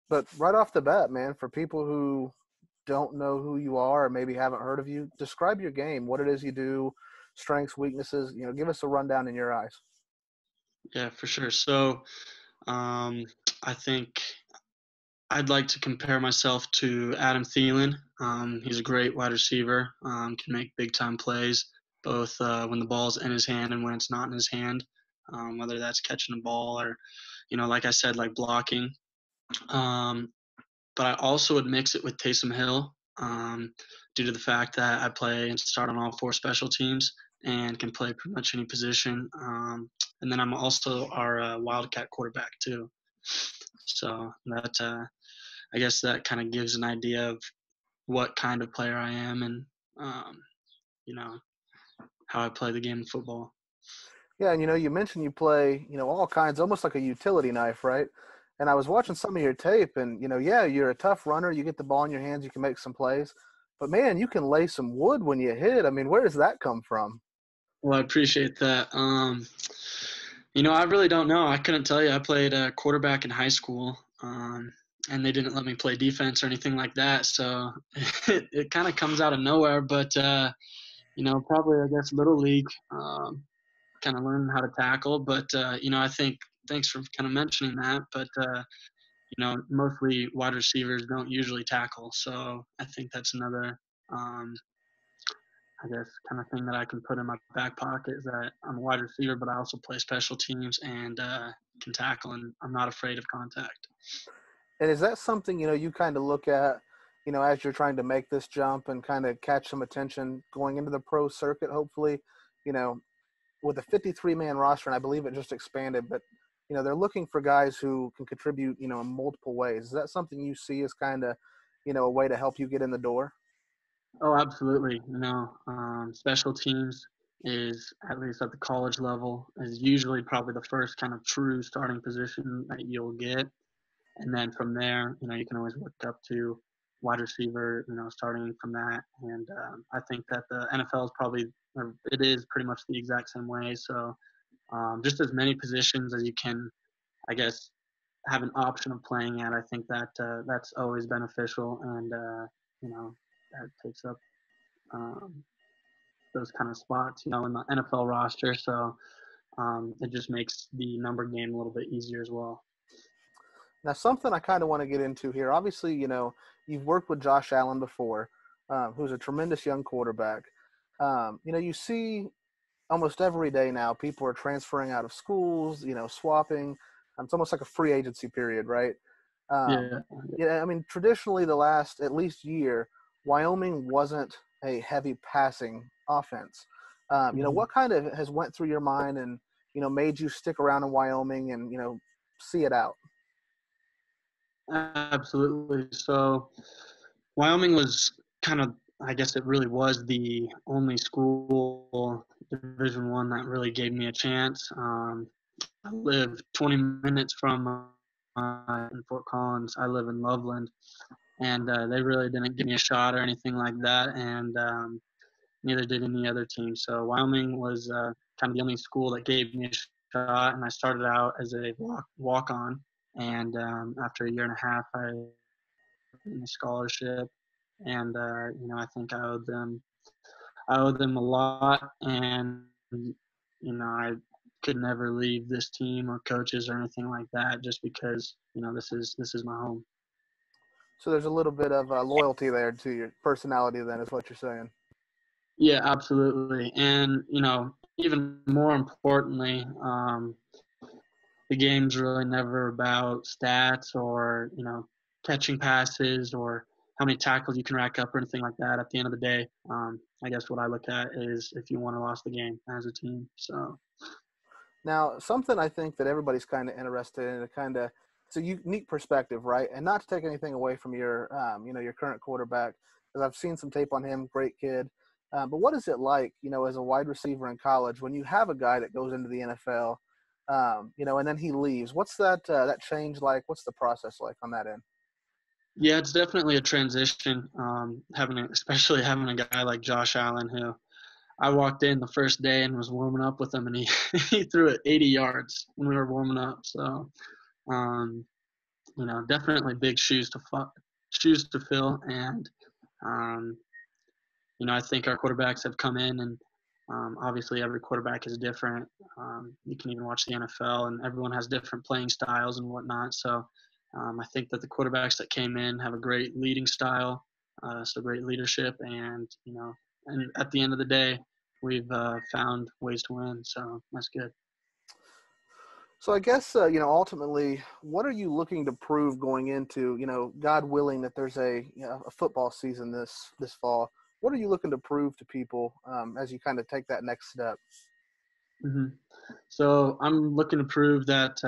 But right off the bat, man, for people who don't know who you are or maybe haven't heard of you, describe your game, what it is you do, strengths, weaknesses. Give us a rundown in your eyes. Yeah, for sure. So, um, I think I'd like to compare myself to Adam Thielen. He's a great wide receiver, can make big time plays, both when the ball's in his hand and when it's not in his hand, whether that's catching a ball or, like I said, like blocking. Um, but I also would mix it with Taysom Hill, due to the fact that I play and start on all four special teams and can play pretty much any position. And then I'm also our Wildcat quarterback too. So that I guess that kind of gives an idea of what kind of player I am and um, you know how I play the game of football. Yeah, and you mentioned you play, all kinds, almost like a utility knife, right? And I was watching some of your tape, and yeah, you're a tough runner. You get the ball in your hands, you can make some plays, but man, you can lay some wood when you hit. I mean, where does that come from? Well, I appreciate that. I really don't know. I couldn't tell you. I played quarterback in high school, and they didn't let me play defense or anything like that. So it kind of comes out of nowhere. But probably I guess little league, kind of learning how to tackle. But I think thanks for kind of mentioning that. But mostly wide receivers don't usually tackle. So I think that's another, I guess, kind of thing that I can put in my back pocket is that I'm a wide receiver, but I also play special teams and can tackle, and I'm not afraid of contact. And is that something, you kind of look at, as you're trying to make this jump and kind of catch some attention going into the pro circuit, hopefully, you know, with a 53-man roster, and I believe it just expanded, but, they're looking for guys who can contribute, in multiple ways. Is that something you see as kind of, a way to help you get in the door? Oh, absolutely. Special teams is, at least at the college level, is usually probably the first kind of true starting position that you'll get. And then from there, you can always work up to wide receiver, starting from that. And I think that the NFL is probably, or it is pretty much the exact same way. So just as many positions as you can, I guess, have an option of playing at. I think that that's always beneficial, and that takes up um, those kind of spots, in the NFL roster. So it just makes the number game a little bit easier as well. Now, something I kind of want to get into here. Obviously, you've worked with Josh Allen before, who's a tremendous young quarterback. You see almost every day now people are transferring out of schools, swapping. It's almost like a free agency period, right? Um, Yeah. yeah, I mean, traditionally, the last at least year, Wyoming wasn't a heavy passing offense. Mhm. What kind of has went through your mind and made you stick around in Wyoming and see it out? Absolutely. So Wyoming was kind of, I guess it really was the only school, Division One, that really gave me a chance. I live 20 minutes from in Fort Collins. I live in Loveland, and they really didn't give me a shot or anything like that, and neither did any other team. So Wyoming was kind of the only school that gave me a shot, and I started out as a walk on, and after a year and a half, I got a scholarship, and I think I owe them a lot, and I could never leave this team or coaches or anything like that, just because this is my home. So there's a little bit of loyalty there to your personality, then, is what you're saying. Yeah, absolutely, and even more importantly, the game's really never about stats or catching passes or how many tackles you can rack up or anything like that. At the end of the day, I guess what I look at is if you want to lose the game as a team. So Now, something I think that everybody's kind of interested in, it's a unique perspective, right? And not to take anything away from your, your current quarterback, because I've seen some tape on him, great kid. But what is it like, as a wide receiver in college when you have a guy that goes into the NFL, and then he leaves? What's that change like? What's the process like on that end? yeah, it's definitely a transition. Especially having a guy like Josh Allen, who I walked in the first day and was warming up with him, and he he threw it 80 yards when we were warming up. So um, definitely big shoes to fill. And um, I think our quarterbacks have come in, and obviously every quarterback is different. You can even watch the NFL, and everyone has different playing styles and whatnot. So I think that the quarterbacks that came in have a great leading style, so great leadership, and at the end of the day, we've found ways to win. So that's good. So I guess ultimately, what are you looking to prove going into God willing that there's a football season this fall? What are you looking to prove to people as you kind of take that next step? hmm So I'm looking to prove that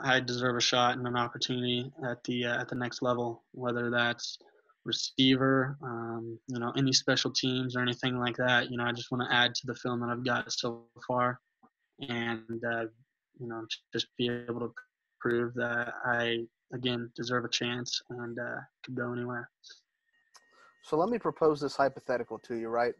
I deserve a shot and an opportunity at the next level, whether that's receiver, any special teams or anything like that. I just want to add to the film that I've got so far, and just be able to prove that I again deserve a chance and could go anywhere. So let me propose this hypothetical to you, right?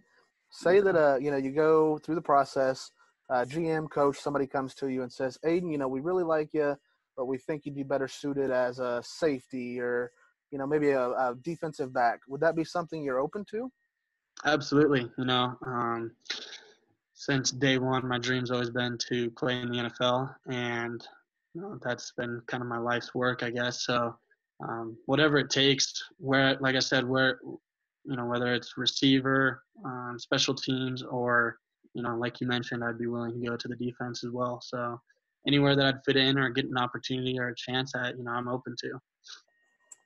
Say Okay. that you go through the process, GM, coach, somebody comes to you and says, Ayden, we really like you, but we think you'd be better suited as a safety or maybe a defensive back. Would that be something you're open to? Absolutely. Since day one, my dream's always been to play in the NFL, and that's been kind of my life's work, I guess. So, whatever it takes, like I said, whether it's receiver, special teams, or like you mentioned, I'd be willing to go to the defense as well. So, anywhere that I'd fit in or get an opportunity or a chance at, I'm open to.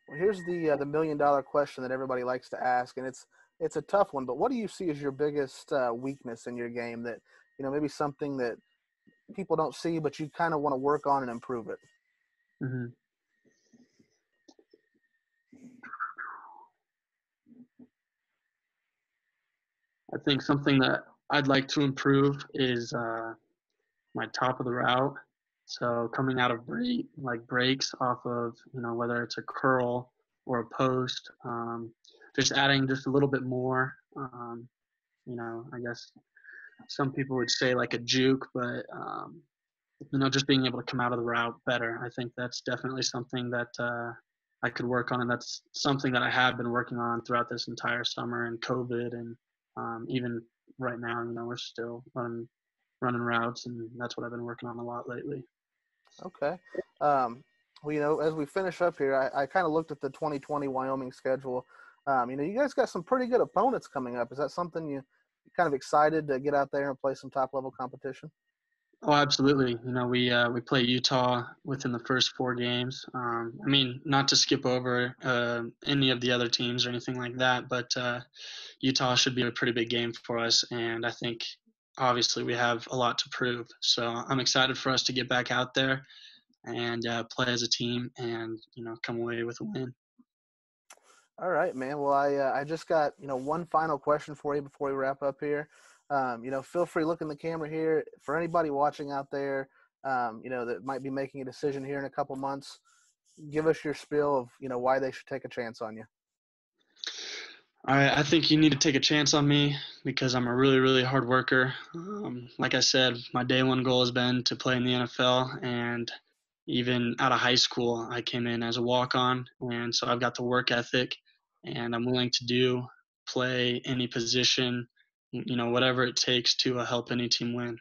Well, here's the $1 million question that everybody likes to ask, and it's a tough one. But what do you see as your biggest weakness in your game that maybe something that people don't see, but you kind of want to work on and improve it? hmm I think something that I'd like to improve is my top of the route. So coming out of breaks off of whether it's a curl or a post, just adding just a little bit more. I guess some people would say like a juke, but just being able to come out of the route better. I think that's definitely something that I could work on, and that's something that I have been working on throughout this entire summer and COVID, and even right now. We're still running routes, and that's what I've been working on a lot lately. Okay. Well, as we finish up here, I kind of looked at the 2020 Wyoming schedule. You guys got some pretty good opponents coming up. Is that something you kind of excited to get out there and play some top level competition? Oh, absolutely. We play Utah within the first 4 games. Not to skip over any of the other teams or anything like that, but Utah should be a pretty big game for us, and I think obviously we have a lot to prove. So I'm excited for us to get back out there and play as a team, and come away with a win. All right, man. Well, I just got one final question for you before we wrap up here. Feel free to look in the camera here for anybody watching out there. That might be making a decision here in a couple months. Give us your spiel of why they should take a chance on you. All right, I think you need to take a chance on me because I'm a really, really hard worker. Like I said, my day one goal has been to play in the NFL, and even out of high school, I came in as a walk on, and so I've got the work ethic, and I'm willing to play any position, whatever it takes to help any team win.